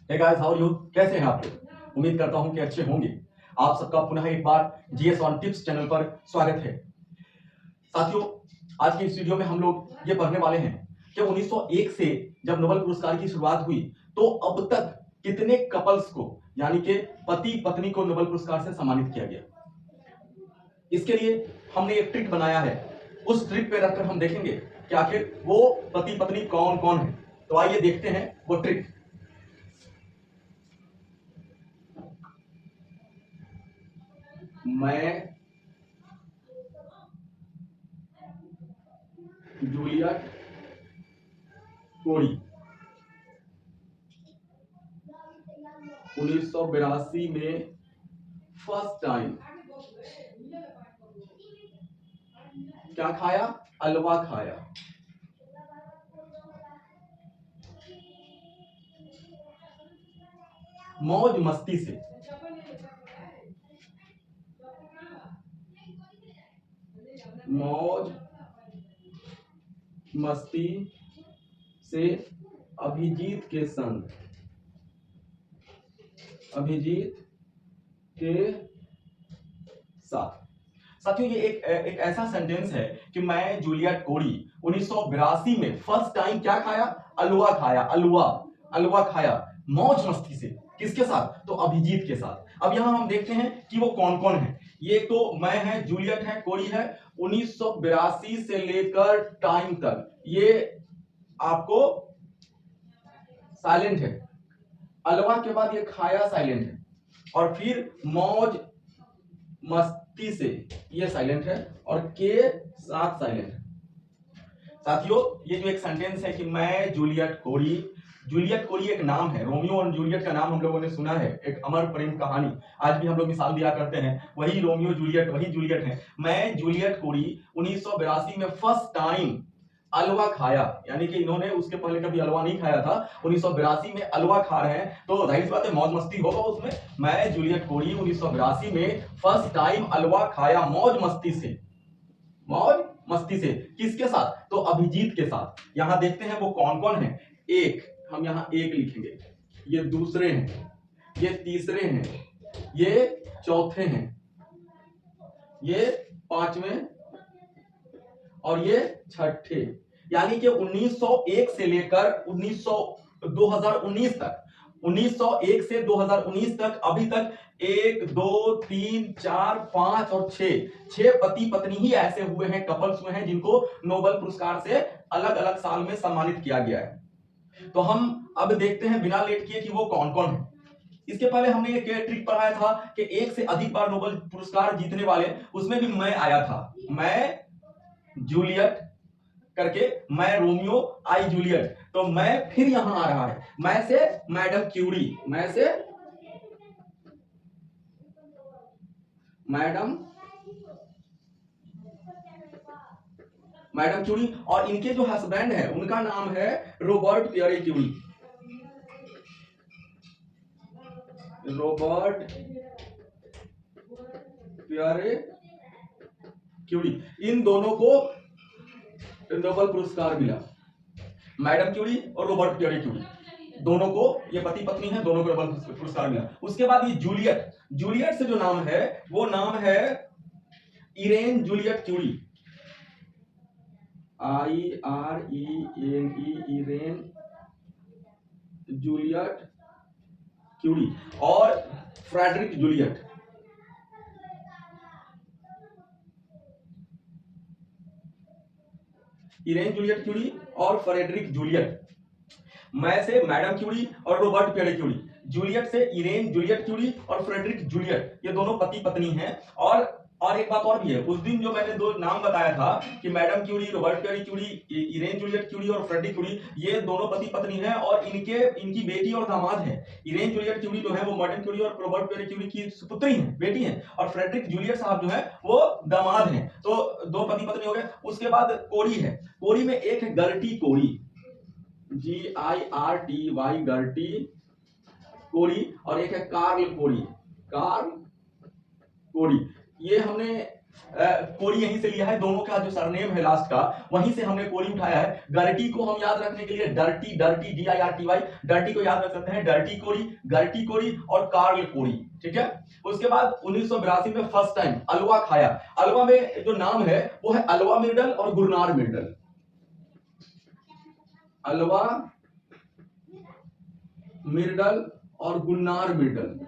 Hey guys, how are you? कैसे हैं आप लोग? उम्मीद करता हूं कि अच्छे होंगे। आप सबका पुनः एक बार जीएस ऑन टिप्स चैनल पर स्वागत है। साथियों, आज की इस वीडियो में हम लोग ये पढ़ने वाले हैं कि 1901 से जब नोबेल पुरस्कार की शुरुआत हुई तो अब तक कितने कपल्स को, यानी कि पति पत्नी को नोबेल पुरस्कार से सम्मानित किया गया। इसके लिए हमने एक ट्रिक बनाया है। उस ट्रिक पे रखकर हम देखेंगे कि आखिर वो पति पत्नी कौन कौन है। तो आइए देखते हैं वो ट्रिक। मैं जूलियट कोरी 1982 में फर्स्ट टाइम क्या खाया? अलवा खाया। मौज मस्ती से। मौज मस्ती से अभिजीत के संग। अभिजीत के साथ। साथियों, ये एक ऐसा सेंटेंस है कि मैं जूलियट कोरी 1982 में फर्स्ट टाइम क्या खाया? अलवा खाया। अलवा खाया मौज मस्ती से। किसके साथ? तो अभिजीत के साथ। अब यहां हम देखते हैं कि वो कौन कौन है। ये तो मैं है, जूलियट है, कोरी है। 1982 से लेकर टाइम तक ये आपको साइलेंट है। अलवा के बाद ये खाया साइलेंट है, और फिर मौज मस्ती से ये साइलेंट है, और के साथ साइलेंट है। साथियों, ये जो एक सेंटेंस है कि मैं जूलियट कोरी एक नाम है। रोमियो और जूलियट का नाम हम लोगों ने सुना है, एक अमर प्रेम कहानी। आज भी हम लोग मिसाल दिया करते हैं, वही रोमियो जूलियट, वही जूलियट है। मैं जूलियट कोरी 1982 में फर्स्ट टाइम अलवा खाया, यानी कि इन्होंने उसके पहले कभी अलवा नहीं खाया था। 1982 में अलवा खा रहे हैं, तो जाहिर सी बात है मौज मस्ती होगा उसमें। मैं जूलियट कोरी 1982 में फर्स्ट टाइम अलवा खाया मौज मस्ती से। मौज मस्ती से किसके साथ? तो अभिजीत के साथ। यहां देखते हैं वो कौन कौन है। एक, हम यहां एक लिखेंगे। ये दूसरे हैं, ये तीसरे हैं, ये चौथे हैं, ये पांचवें, और ये छठे। यानी कि 1901 से लेकर 2019 तक, 1901 से 2019 तक, अभी तक 1 2 3 4 5 और 6 पति पत्नी ही ऐसे हुए हैं, कपल्स हुए हैं जिनको नोबेल पुरस्कार से अलग अलग साल में सम्मानित किया गया है। तो हम अब देखते हैं बिना लेट किए कि वो कौन कौन है। इसके पहले हमने एक ट्रिक पढ़ाया था कि एक से अधिक बार नोबेल पुरस्कार जीतने वाले, उसमें भी मैं आया था। मैं जूलियट करके, मैं रोमियो, आई जूलियट। तो मैं फिर यहां आ रहा है। मैं से मैडम क्यूरी, मैं से मैडम क्यूरी, और इनके जो हस्बैंड है उनका नाम है Robert Pierre Curie. Robert Pierre Curie, इन दोनों को नोबेल पुरस्कार मिला। मैडम क्यूरी और रॉबर्ट पियरे क्यूरी, दोनों को, ये पति पत्नी है, दोनों को नोबेल पुरस्कार मिला। उसके बाद ये जूलियट से जो नाम है वो नाम है इरेन Juliet Curie. IRENE, इरेन Juliet Curie. और फ्रेडरिक जूलियट, इरेन जूलियट क्यूरी और फ्रेडरिक जूलियट। मैं से मैडम क्यूरी और रॉबर्ट पियरे क्यूरी, जूलियट से इरेन जूलियट क्यूरी और फ्रेडरिक जूलियट, ये दोनों पति पत्नी हैं। और एक बात और भी है, उस दिन जो मैंने दो नाम बताया था कि madam Curie, Robert Pierre Curie, Irene Juliet Curie और फ्रेडरिक क्यूरी, ये दोनों पति पत्नी हैं, और इनकी बेटी और दामाद है। इरेन जूलियट क्यूरी जो है वो मैडम क्यूरी और रॉबर्ट पियरे क्यूरी की पुत्री है, बेटी है, और फ्रेडरिक जूलियट साहब जो है वो दामाद हैं। तो दो पति पत्नी हो गए। उसके बाद कोरी है। कोरी में एक है गर्टी कोरी, GIRTY, गर्टी कोरी, और एक है कार्ल कोरी। ये हमने कोरी यहीं से लिया है, दोनों का जो सरनेम है लास्ट का वहीं से हमने कोरी उठाया है। गर्टी को हम याद रखने के लिए डर्टी, डर्टी DIRTY, डर्टी को याद रख सकते हैं डर्टी कोरी, गर्टी कोरी और कार्ल कोरी, ठीक है। उसके बाद 1982 में फर्स्ट टाइम अलवा खाया। अलवा में जो नाम है वो है अलवा मिर्डल और गुरनार मिर्डल। अलवा मिर्डल और गुन्नार मिर्डल,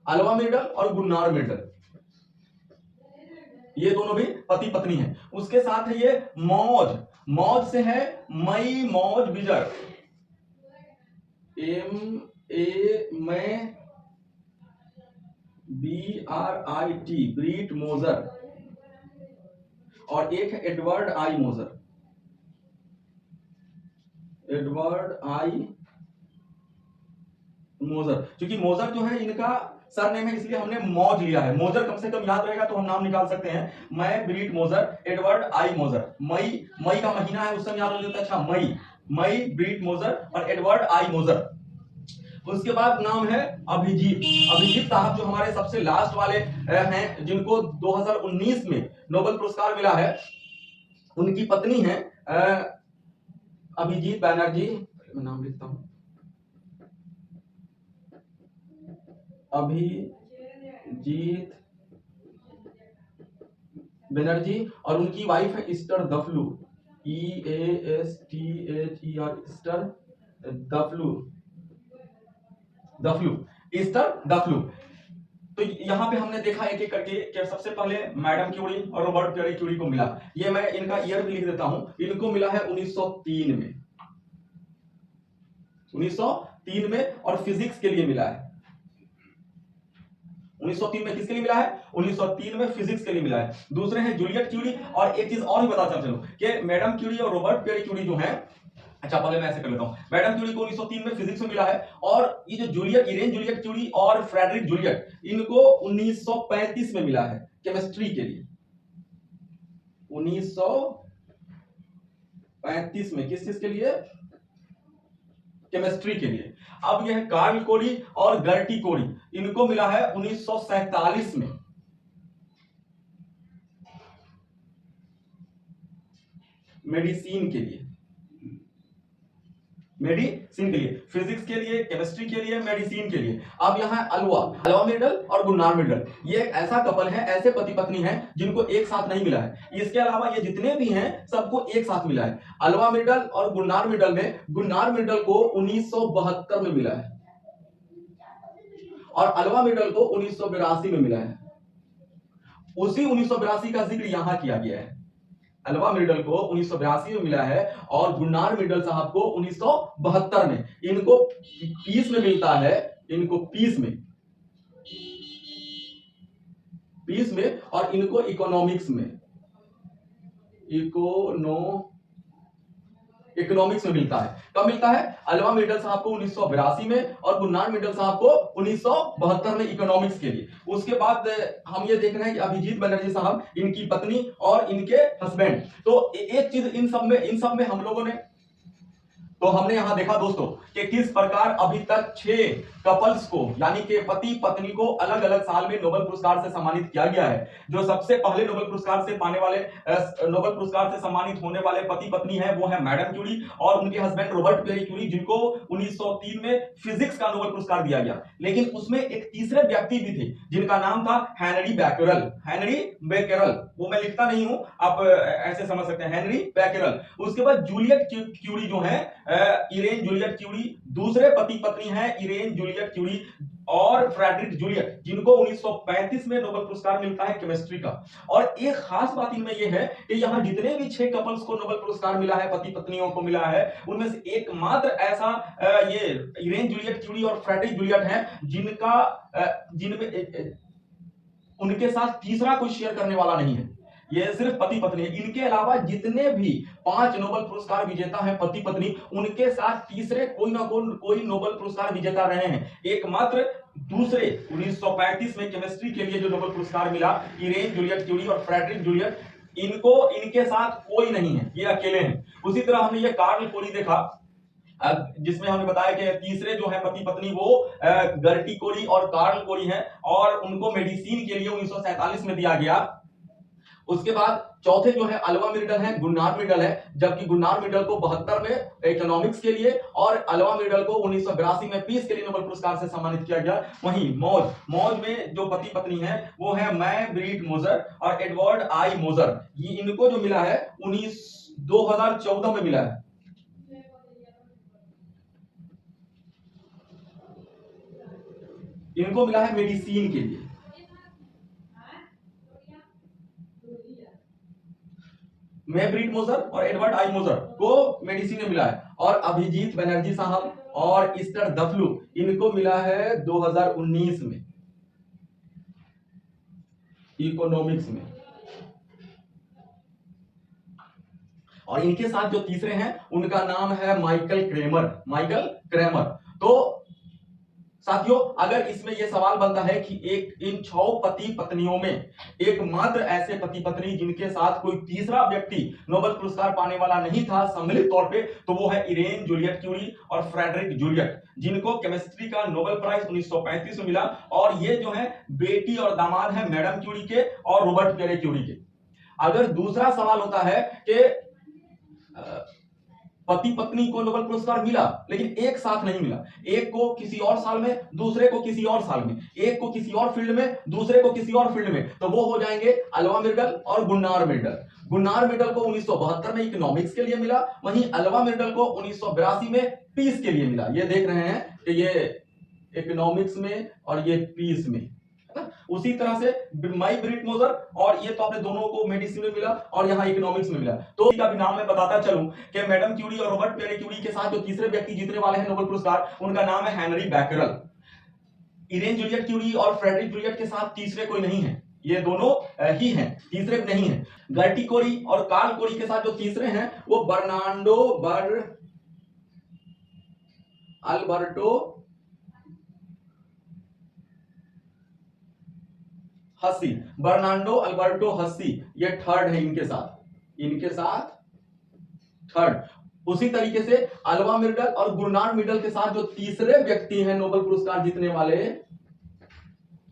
अलवा मिर्डल और गुन्नार मिर्डल, ये दोनों भी पति पत्नी हैं। उसके साथ है ये मौज, मौज से है मई मौज बिजर, BRIT, ब्रीट मोजर, और एक है एडवर्ड आई मोजर, एडवर्ड आई मोजर। क्योंकि मोजर जो है इनका सरनेम है इसलिए हमने मौज लिया है। मोजर कम से कम याद रहेगा तो हम नाम निकाल सकते हैं, मैं ब्रीट मोजर, एडवर्ड आई मोजर। मई, मई का महीना है उस समय याद हो जाता है, अच्छा मई, मई ब्रीट मोजर और एडवर्ड आई मोजर। उसके बाद नाम है अभिजीत, अभिजीत साहब जो हमारे सबसे लास्ट वाले हैं जिनको 2019 में नोबेल पुरस्कार मिला है, उनकी पत्नी है अभिजीत बैनर्जी, मैं नाम लिखता हूं, अभिजीत बनर्जी, और उनकी वाइफ है इस्टर दफ्लू, EASTHER, इस्टर दफ्लू, दफ्लू, इस्टर दफ्लू। तो यहाँ पे हमने देखा एक एक करके कि सबसे पहले मैडम क्यूरी और रॉबर्ट पेरी क्यूरी को मिला, ये मैं इनका ईयर भी लिख देता हूं, इनको मिला है 1903 में, 1903 में, और फिजिक्स के लिए मिला है 1903 में। किसके लिए मिला है? 1903 में फिजिक्स के लिए मिला है। दूसरे हैं जूलियट क्यूरी, और एक चीज और भी बता चलो कि मैडम क्यूरी और रॉबर्ट पेरी क्यूरी जो है, अच्छा पहले मैं ऐसे कर लेता हूं, मैडम क्यूरी को 1903 में फिजिक्स में मिला है, और ये जो जूलियट, इरेन जूलियट क्यूरी और फ्रेडरिक जूलियट, इनको 1935 में मिला है केमिस्ट्री के लिए, 1935 में। किस चीज के लिए? केमिस्ट्री के लिए। अब यह कार्ल कोरी और गर्टी कोरी, इनको मिला है 1947 में, मेडिसिन के लिए, मेडिसिन के लिए, फिजिक्स के लिए, केमिस्ट्री के लिए, मेडिसिन के लिए। अब यहाँ अलवा, अलवा मिर्डल और गुन्नार मिर्डल, ये एक ऐसा कपल है, ऐसे पति पत्नी हैं जिनको एक साथ नहीं मिला है। इसके अलावा ये जितने भी हैं सबको एक साथ मिला है। अलवा मिर्डल और गुन्नार मिर्डल में, गुन्नार मिर्डल को 1972 में मिला है और अलवा मिर्डल को 1982 में मिला है। उसी 1982 का जिक्र यहां किया गया है। अलवा मिर्डल को 1982 में मिला है और गुन्नार मिर्डल साहब को 1972 में। इनको पीस में मिलता है, इनको पीस में, और इनको इकोनॉमिक्स में, इकोनॉमिक्स में मिलता है। कब मिलता है? अलवा मिर्डल साहब को 1982 में और गुन्नार मिर्डल साहब को 1972 में इकोनॉमिक्स के लिए। उसके बाद हम ये देख रहे हैं कि अभिजीत बनर्जी साहब, इनकी पत्नी और इनके हस्बैंड। तो एक चीज इन सब में हम लोगों ने, तो हमने यहां देखा दोस्तों कि किस प्रकार अभी तक 6 कपल्स को, यानी कि पति पत्नी को अलग अलग साल में नोबेल पुरस्कार से सम्मानित किया गया है। जो सबसे पहले नोबेल पुरस्कार से पाने वाले, नोबेल पुरस्कार से सम्मानित होने वाले पति पत्नी है वो है मैडम क्यूरी और उनके हस्बैंड रॉबर्ट पेरी क्यूरी, जिनको 1903 में फिजिक्स का नोबेल पुरस्कार दिया गया। लेकिन उसमें एक तीसरे व्यक्ति भी थे जिनका नाम था हेनरी बैकेरल, हेनरी बैकेरल, वो मैं लिखता नहीं हूं, आप ऐसे समझ सकते हैं, हेनरी बैकेरल। उसके बाद जूलियट क्यूरी जो है, इरेन जूलियट क्यूरी, दूसरे पति पत्नी हैं इरेन जूलियट क्यूरी और फ्रेडरिक जूलियट, जिनको 1935 में नोबेल पुरस्कार मिलता है केमिस्ट्री का। और एक खास बात इनमें यह है कि यहां जितने भी 6 कपल्स को नोबेल पुरस्कार मिला है, पति पत्नियों को मिला है, उनमें से एकमात्र ऐसा ये इरेन जूलियट क्यूरी और फ्रेडरिक जूलियट हैं जिनमें उनके साथ तीसरा कोई शेयर करने वाला नहीं है। ये सिर्फ पति पत्नी है। इनके अलावा जितने भी 5 नोबेल पुरस्कार विजेता हैं पति पत्नी, उनके साथ तीसरे कोई ना कोई नोबेल पुरस्कार विजेता रहे हैं। एकमात्र दूसरे 1935 में केमिस्ट्री के लिए जो नोबेल पुरस्कार मिला, इरेन जूलियट क्यूरी और फ्रेडरिक जूलियट, इनके साथ कोई नहीं है, ये अकेले हैं। उसी तरह हमने ये कार्ल कोरी देखा, जिसमें हमने बताया कि तीसरे जो है पति पत्नी वो गर्टी कोरी और कार्ल कोरी हैं और उनको मेडिसिन के लिए 1947 में दिया गया। उसके बाद चौथे जो है अल्वा मिर्डल है, गुन्नार मिर्डल है, जबकि गुन्नार मिर्डल को 72 में इकोनॉमिक्स के लिए और अल्वा मिर्डल को 1982 में पीस के लिए नोबेल पुरस्कार से सम्मानित किया गया। वहीं मौज में जो पति पत्नी है वो है मैं ब्रीट मोजर और एडवर्ड आई मोजर। ये इनको जो मिला है 2014 में मिला है। इनको मिला है मेडिसिन के लिए। मैं ब्रीट मोजर और एडवर्ड आई मोजर को मेडिसिन में मिला है और अभिजीत बनर्जी साहब और ईस्टर दफलू इनको मिला है 2019 में इकोनॉमिक्स में। और इनके साथ जो तीसरे हैं उनका नाम है माइकल क्रेमर। तो साथियों, अगर इसमें यह सवाल बनता है कि एक इन 6 पति पत्नियों में एकमात्र ऐसे पति पत्नी जिनके साथ कोई तीसरा व्यक्ति नोबेल पुरस्कार पाने वाला नहीं था सम्मिलित तौर पे, तो वो है इरेन जूलियट क्यूरी और फ्रेडरिक जूलियट, जिनको केमिस्ट्री का नोबेल प्राइज 1935 में मिला। और ये जो है बेटी और दामाद है मैडम क्यूरी के और रॉबर्ट पियरे क्यूरी के। अगर दूसरा सवाल होता है कि पति पत्नी को नोबेल पुरस्कार मिला लेकिन एक साथ नहीं मिला, एक को किसी और साल में, दूसरे को किसी और साल में, एक को किसी और फील्ड में, दूसरे को किसी और फील्ड में, तो वो हो जाएंगे अल्वा मिर्डल और गुन्नार मिर्डल। गुन्नार मिर्डल को 1972 में इकोनॉमिक्स के लिए मिला, वहीं अल्वा मिर्डल को 1982 में पीस के लिए मिला। ये देख रहे हैं कि ये इकोनॉमिक्स में और ये पीस में। उसी तरह से माई ब्रिट मोजर और ये तो आपने दोनों को मेडिसिन में मिला और यहाँ इकोनॉमिक्स में मिला। तो इसका भी नाम मैं बताता चलूं कि मैडम क्यूरी और रॉबर्ट पियरे क्यूरी के साथ जो तीसरे व्यक्ति जीतने वाले हैं नोबेल पुरस्कार, उनका नाम है हेनरी बैकरल। इरेन जूलियट क्यूरी और फ्रेडरिक जूलियट के साथ तीसरे कोई नहीं है, ये दोनों ही हैं, तीसरे नहीं है। गर्टी कोरी और कार्ल कोरी के साथ जो तीसरे हैं वो बर्नार्डो अल्बर्टो हस्सी, ये थर्ड है इनके साथ थर्ड। उसी तरीके से अल्वा मिर्डल और गुन्नार मिर्डल के साथ जो तीसरे व्यक्ति हैं नोबेल पुरस्कार जीतने वाले,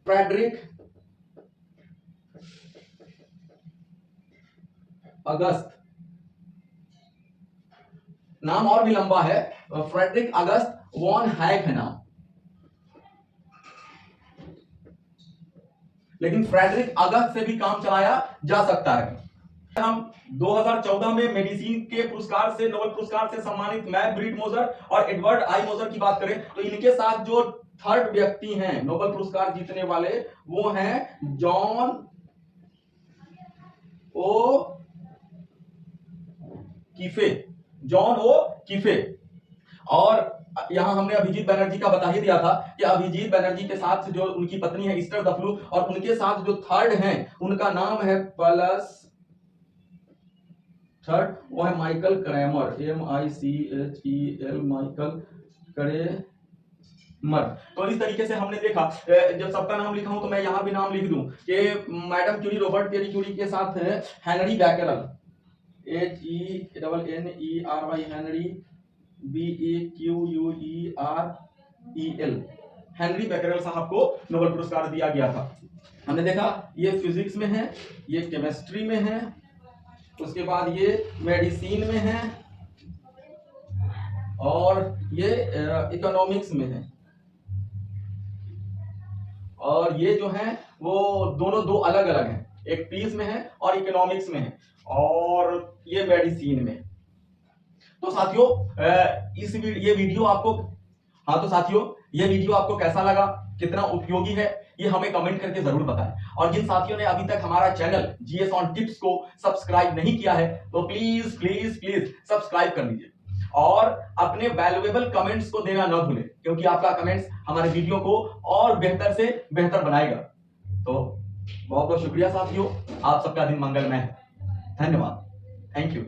फ्रेडरिक अगस्त, नाम और भी लंबा है, फ्रेडरिक अगस्त वॉन हैक है नाम, लेकिन फ्रेडरिक अगस्त से भी काम चलाया जा सकता है। हम 2014 में मेडिसिन के पुरस्कार से नोबेल पुरस्कार से सम्मानित मैक ब्रीट मोजर और एडवर्ड आई मोजर की बात करें तो इनके साथ जो थर्ड व्यक्ति हैं नोबेल पुरस्कार जीतने वाले वो हैं जॉन ओ कीफे। और यहां हमने अभिजीत बनर्जी का बता ही दिया था कि अभिजीत बनर्जी के साथ जो उनकी पत्नी है ईस्टर दफलू और उनके साथ जो थर्ड हैं उनका नाम है प्लस थर्ड, वो है Michael Kremer, MICHEL, Michael Kremer. तो इस तरीके से हमने देखा, जब सबका नाम लिखा हूं तो मैं यहां भी नाम लिख दूं कि madam Curie Robert Pierre Curie के साथ है Henri Becquerel, HENNERY, Henri BAQUEREL, Henri Becquerel साहब को नोबेल पुरस्कार दिया गया था। हमने देखा ये फिजिक्स में है, ये केमिस्ट्री में है, उसके बाद ये मेडिसिन में है और ये इकोनॉमिक्स में है। और ये जो है वो दोनों दो अलग अलग हैं, एक पीस में है और इकोनॉमिक्स में है और ये मेडिसिन में। तो साथियों ये वीडियो आपको कैसा लगा, कितना उपयोगी है, ये हमें कमेंट करके जरूर बताएं। और जिन साथियों ने अभी तक हमारा चैनल जीएस ऑन टिप्स को सब्सक्राइब नहीं किया है तो प्लीज प्लीज प्लीज सब्सक्राइब कर लीजिए और अपने वैल्यूएबल कमेंट्स को देना न भूलें, क्योंकि आपका कमेंट्स हमारे वीडियो को और बेहतर से बेहतर बनाएगा। तो बहुत बहुत शुक्रिया साथियों, आप सबका दिन मंगलमय है। धन्यवाद, थैंक यू।